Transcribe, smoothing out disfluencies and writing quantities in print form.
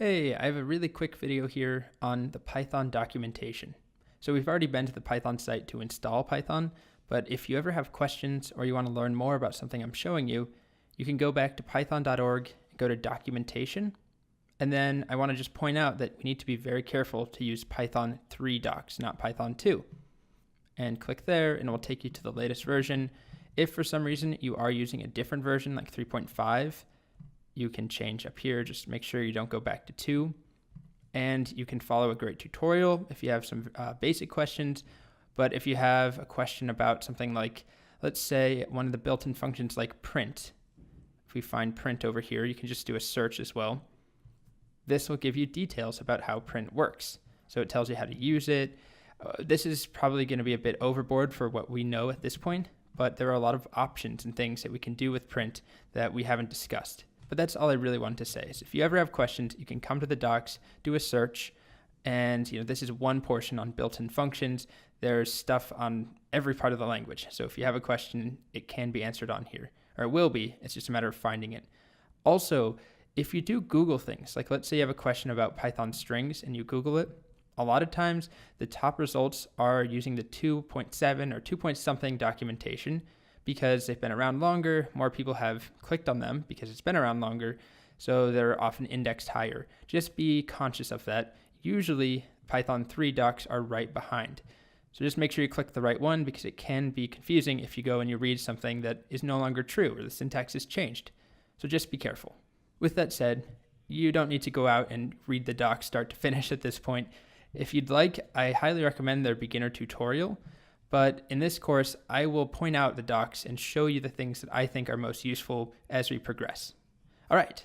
Hey, I have a really quick video here on the Python documentation. So we've already been to the Python site to install Python, but if you ever have questions or you want to learn more about something I'm showing you, you can go back to python.org and go to documentation. And then I want to just point out that we need to be very careful to use Python 3 docs, not Python 2. And click there and it will take you to the latest version. If for some reason you are using a different version like 3.5, you can change up here. Just make sure you don't go back to 2. And you can follow a great tutorial if you have some basic questions. But if you have a question about something like, let's say one of the built-in functions like print. If we find print over here, you can just do a search as well. This will give you details about how print works. So it tells you how to use it. This is probably going to be a bit overboard for what we know at this point, but there are a lot of options and things that we can do with print that we haven't discussed. But that's all I really wanted to say. So if you ever have questions, you can come to the docs, do a search, and this is one portion on built-in functions. There's stuff on every part of the language. So if you have a question, it can be answered on here, or it will be. It's just a matter of finding it. Also, if you do Google things, like let's say you have a question about Python strings and you Google it, a lot of times the top results are using the 2.7 or 2 point something documentation, because they've been around longer, more people have clicked on them because it's been around longer, so they're often indexed higher. Just be conscious of that. Usually Python 3 docs are right behind. So just make sure you click the right one, because it can be confusing if you go and you read something that is no longer true or the syntax is changed. So just be careful. With that said, you don't need to go out and read the docs start to finish at this point. If you'd like, I highly recommend their beginner tutorial. But in this course, I will point out the docs and show you the things that I think are most useful as we progress. All right,